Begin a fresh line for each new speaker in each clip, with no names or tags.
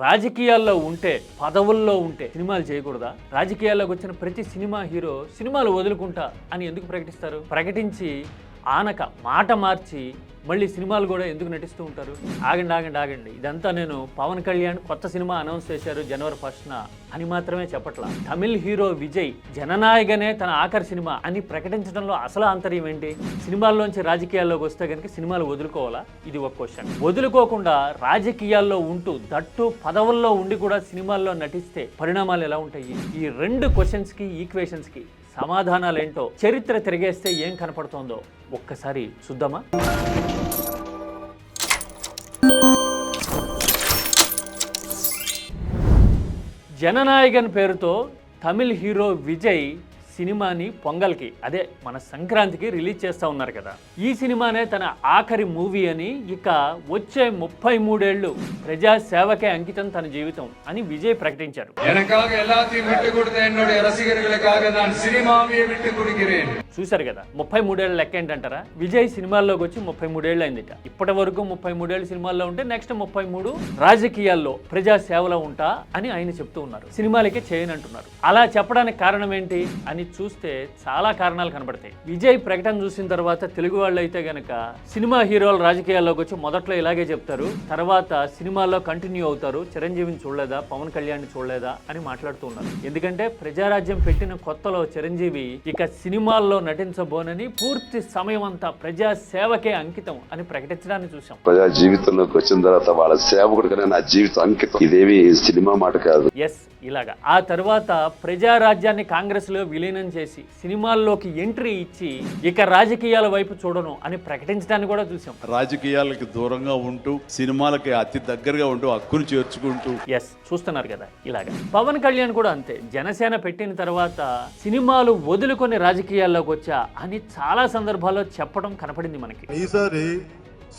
రాజకీయాల్లో ఉంటే, పదవుల్లో ఉంటే సినిమాలు చేయకూడదా? రాజకీయాల్లోకి వచ్చిన ప్రతి సినిమా హీరో సినిమాలు వదులుకుంటా అని ఎందుకు ప్రకటిస్తారు? ప్రకటించి ఆనక మాట మార్చి మళ్ళీ సినిమాలు కూడా ఎందుకు నటిస్తూ ఉంటారు? ఆగండి, ఇదంతా నేను పవన్ కళ్యాణ్ కొత్త సినిమా అనౌన్స్ చేశారు జనవరి 1న అని మాత్రమే చెప్పట్లా. తమిళ్ హీరో విజయ్ జననాయకనే తన ఆఖరి సినిమా అని ప్రకటించడంలో అసలు ఆంతర్యం ఏంటి? సినిమాల్లోంచి రాజకీయాల్లోకి వస్తే కనుక సినిమాలు వదులుకోవాలా? ఇది ఒక క్వశ్చన్. వదులుకోకుండా రాజకీయాల్లో ఉంటూ దట్టు పదవుల్లో ఉండి కూడా సినిమాల్లో నటిస్తే పరిణామాలు ఎలా ఉంటాయి? ఈ రెండు క్వశ్చన్స్కి ఈక్వేషన్స్కి సమాధానాలేంటో చరిత్ర తిరిగేస్తే ఏం కనపడుతోందో ఒక్కసారి చూద్దామా? జననాయకన్ పేరుతో తమిళ్ హీరో విజయ్ సినిమాని పొంగల్కి, అదే మన సంక్రాంతికి రిలీజ్ చేస్తూ ఉన్నారు కదా. ఈ సినిమానే తన ఆఖరి మూవీ అని, ఇక వచ్చే 33 ఏళ్ళు ప్రజా సేవకే అంకితం తన జీవితం అని విజయ్ ప్రకటించారు. చూశారు కదా, 33 ఏళ్ళ లెక్క ఏంటంటారా? విజయ్ సినిమాల్లోకి వచ్చి 33 ఏళ్ళు అయిందిట. ఇప్పటి వరకు 33 ఏళ్ళు సినిమాల్లో ఉంటే నెక్స్ట్ 33 రాజకీయాల్లో ప్రజా సేవలో ఉంటా అని ఆయన చెప్తూ ఉన్నారు. సినిమాలకే చేయనంటున్నారు. అలా చెప్పడానికి కారణం ఏంటి అని చూస్తే చాలా కారణాలు కనబడతాయి. విజయ్ ప్రకటన చూసిన తర్వాత తెలుగు వాళ్ళు అయితే గనక సినిమా హీరోలు రాజకీయాల్లోకి వచ్చి మొదట్లో ఇలాగే చెప్తారు, తర్వాత సినిమాల్లో కంటిన్యూ అవుతారు. చిరంజీవిని చూడలేదా, పవన్ కళ్యాణ్ చూడలేదా అని మాట్లాడుతూ ఉన్నారు. ఎందుకంటే ప్రజారాజ్యం పెట్టిన కొత్తలో చిరంజీవి ఇక సినిమాల్లో నటించబోనని, పూర్తి సమయం అంతా ప్రజా సేవకే అంకితం అని ప్రకటించడాన్ని చూసాం.
ప్రజా జీవితంలోకి వచ్చిన తర్వాత వాళ్ళ సేవకుడిగానే నా జీవితం అంకితం. ఇదేమి సినిమా మాట కాదు.
ఎస్, ఇలాగా. ఆ తర్వాత ప్రజారాజ్యాన్ని కాంగ్రెస్ లో విలీనం చేసి సినిమాల్లోకి ఎంట్రీ ఇచ్చి ఇక రాజకీయాల వైపు చూడను అని ప్రకటించడాన్ని కూడా చూసాం.
రాజకీయాలకి దూరంగా ఉంటూ సినిమాలకి అతి దగ్గరగా ఉంటూ హక్కును చేర్చుకుంటూ.
ఎస్, చూస్తున్నారు కదా ఇలాగా. పవన్ కళ్యాణ్ కూడా అంతే. జనసేన పెట్టిన తర్వాత సినిమాలు వదులుకొని రాజకీయాల్లోకి వచ్చా అని చాలా సందర్భాల్లో చెప్పడం కనపడింది మనకి.
ఈసారి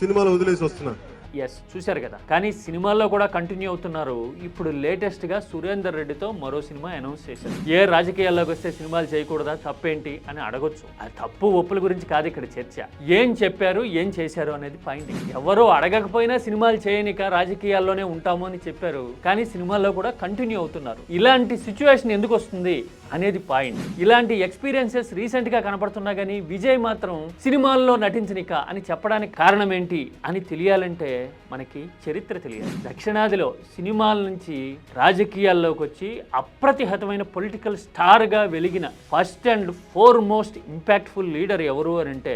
సినిమాలు వదిలేసి వస్తున్నా.
ఎస్, చూశారు కదా. కానీ సినిమాల్లో కూడా కంటిన్యూ అవుతున్నారు. ఇప్పుడు లేటెస్ట్ గా సురేందర్ రెడ్డితో మరో సినిమా అనౌన్స్ చేశారు. ఏ రాజకీయాల్లోకి వస్తే సినిమాలు చేయకూడదా, తప్పేంటి అని అడగొచ్చు. అది తప్పు ఒప్పుల గురించి కాదు ఇక్కడ చర్చ. ఏం చెప్పారు, ఏం చేశారు అనేది పాయింట్. ఎవరో అడగకపోయినా సినిమాలు చేయనిక రాజకీయాల్లోనే ఉంటాము అని చెప్పారు. కానీ సినిమాల్లో కూడా కంటిన్యూ అవుతున్నారు. ఇలాంటి సిచ్యువేషన్ ఎందుకు వస్తుంది అనేది పాయింట్. ఇలాంటి ఎక్స్పీరియన్సెస్ రీసెంట్ గా కనపడుతున్నా కానీ విజయ్ మాత్రం సినిమాల్లో నటించనిక అని చెప్పడానికి కారణం ఏంటి అని తెలియాలంటే మనకి చరిత్ర తెలియాలి. దక్షిణాదిలో సినిమాల నుంచి రాజకీయాల్లోకి వచ్చి అప్రతిహతమైన పొలిటికల్ స్టార్ గా వెలిగిన first and foremost impactful leader ఎవరు అని అంటే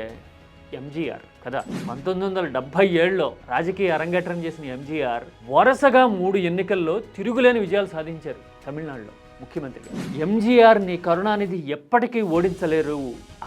ఎంజీఆర్ కదా. 1977లో రాజకీయ అరంగేట్రం చేసిన ఎంజీఆర్ వరుసగా 3 ఎన్నికల్లో తిరుగులేని విజయాలు సాధించారు తమిళనాడులో ముఖ్యమంత్రిగా. ఎంజీఆర్ని కరుణానిధి ఎప్పటికీ ఓడించలేరు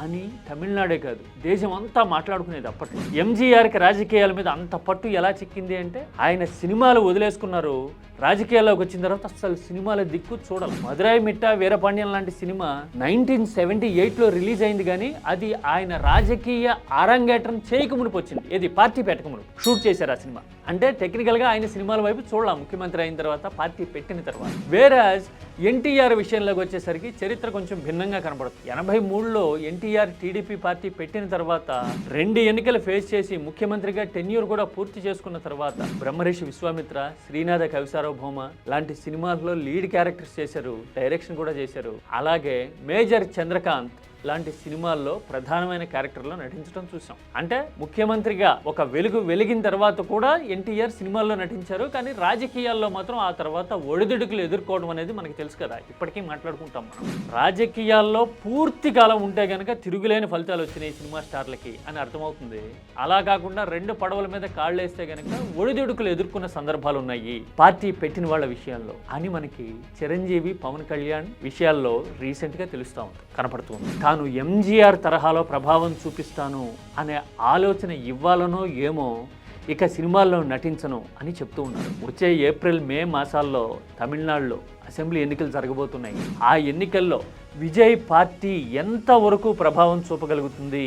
అని తమిళనాడే కాదు దేశం అంతా మాట్లాడుకునేది అప్పట్లో. ఎంజీఆర్కి రాజకీయాల మీద అంత పట్టు ఎలా చిక్కింది అంటే ఆయన సినిమాలు వదిలేసుకున్నారు. రాజకీయాల్లోకి వచ్చిన తర్వాత అసలు సినిమాల దిక్కు చూడాలి. మదురాయి మిట్టా వీరపాండ్యం లాంటి సినిమా 1978లో రిలీజ్ అయింది, కానీ అది ఆయన రాజకీయ అరంగేట్రం చేయకమునుపు వచ్చింది. ఏది పార్టీ పెట్టకమునుపు షూట్ చేశారు ఆ సినిమా. అంటే టెక్నికల్గా ఆయన సినిమాల వైపు చూడాలి ముఖ్యమంత్రి అయిన తర్వాత, పార్టీ పెట్టిన తర్వాత. వేరాజ్ ఎన్టీఆర్ విషయంలోకి వచ్చేసరికి చరిత్ర కొంచెం భిన్నంగా కనబడుతుంది. 83లో ఎన్టీఆర్ టీడీపీ పార్టీ పెట్టిన తర్వాత 2 ఎన్నికలు ఫేస్ చేసి ముఖ్యమంత్రిగా టెన్యూర్ కూడా పూర్తి చేసుకున్న తర్వాత బ్రహ్మర్షి విశ్వామిత్ర, శ్రీనాథ కవిసార్వభౌమ లాంటి సినిమాల్లో లీడ్ క్యారెక్టర్స్ చేశారు, డైరెక్షన్ కూడా చేశారు. అలాగే మేజర్ చంద్రకాంత్ లాంటి సినిమాల్లో ప్రధానమైన క్యారెక్టర్లో నటించడం చూసాం. అంటే ముఖ్యమంత్రిగా ఒక వెలిగిన తర్వాత కూడా ఎన్టీఆర్ సినిమాల్లో నటించారు. కానీ రాజకీయాల్లో మాత్రం ఆ తర్వాత ఒడిదుడుకులు ఎదుర్కోవడం అనేది మనకి తెలుసు కదా, ఇప్పటికీ మాట్లాడుకుంటాం మనం. రాజకీయాల్లో పూర్తి కాలం ఉంటే గనక తిరుగులేని ఫలితాలు వచ్చినాయి సినిమా స్టార్లకి అని అర్థమవుతుంది. అలా కాకుండా 2 పడవల మీద కాళ్ళేస్తే గనక ఒడిదుడుకులు ఎదుర్కొన్న సందర్భాలు ఉన్నాయి పార్టీ పెట్టిన వాళ్ళ విషయాల్లో అని మనకి చిరంజీవి, పవన్ కళ్యాణ్ విషయాల్లో రీసెంట్ గా తెలుస్తూ ఉంది, కనపడుతుంది. తాను ఎంజీఆర్ తరహాలో ప్రభావం చూపిస్తాను అనే ఆలోచన ఇవ్వాలనో ఏమో ఇక సినిమాల్లో నటించను అని చెప్తూ ఉన్నారు. వచ్చే ఏప్రిల్, మే మాసాల్లో తమిళనాడులో అసెంబ్లీ ఎన్నికలు జరగబోతున్నాయి. ఆ ఎన్నికల్లో విజయ్ పార్టీ ఎంతవరకు ప్రభావం చూపగలుగుతుంది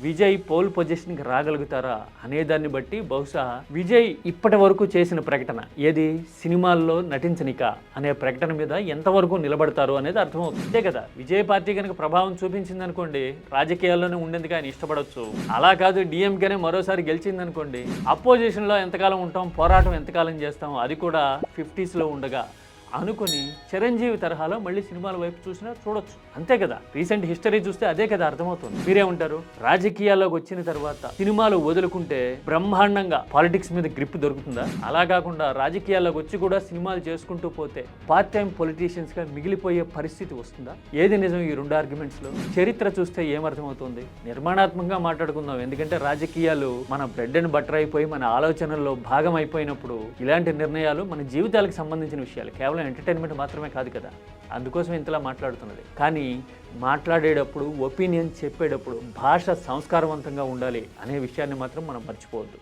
విజయ్ పోల్ పొజిషన్కి రాగలుగుతారా అనేదాన్ని బట్టి బహుశా విజయ్ ఇప్పటి వరకు చేసిన ప్రకటన ఏది సినిమాల్లో నటించనిక అనే ప్రకటన మీద ఎంతవరకు నిలబడతారు అనేది అర్థమవుతుంది. అంతే కదా, విజయ్ పార్టీ కనుక ప్రభావం చూపించింది అనుకోండి రాజకీయాల్లోనే ఉండేందుకు ఆయన ఇష్టపడవచ్చు. అలా కాదు డిఎంకేనే మరోసారి గెలిచింది అనుకోండి అపోజిషన్లో ఎంతకాలం ఉంటాం, పోరాటం ఎంతకాలం చేస్తాం, అది కూడా 50s లో ఉండగా అనుకుని చిరంజీవి తరహాలో మళ్ళీ సినిమాల వైపు చూసినా చూడొచ్చు. అంతే కదా, రీసెంట్ హిస్టరీ చూస్తే అదే కదా అర్థమవుతుంది. మీరేమంటారు? రాజకీయాల్లోకి వచ్చిన తర్వాత సినిమాలు వదులుకుంటే బ్రహ్మాండంగా పాలిటిక్స్ మీద గ్రిప్ దొరుకుతుందా? అలా కాకుండా రాజకీయాల్లోకి వచ్చి కూడా సినిమాలు చేసుకుంటూ పోతే పార్ట్ టైం పొలిటీషియన్స్ గా మిగిలిపోయే పరిస్థితి వస్తుందా? ఏది నిజం ఈ రెండు ఆర్గ్యుమెంట్స్ లో? చరిత్ర చూస్తే ఏమర్థమవుతుంది? నిర్మాణాత్మకంగా మాట్లాడుకుందాం. ఎందుకంటే రాజకీయాలు మన బ్రెడ్ అండ్ బటర్ అయిపోయి మన ఆలోచనల్లో భాగం అయిపోయినప్పుడు ఇలాంటి నిర్ణయాలు మన జీవితాలకు సంబంధించిన విషయాలు, కేవలం ఎంటర్టైన్మెంట్ మాత్రమే కాదు కదా. అందుకోసం ఇంతలా మాట్లాడుతున్నది. కానీ మాట్లాడేటప్పుడు ఒపీనియన్ చెప్పేటప్పుడు భాష సంస్కారవంతంగా ఉండాలి అనే విషయాన్ని మాత్రం మనం మర్చిపోవద్దు.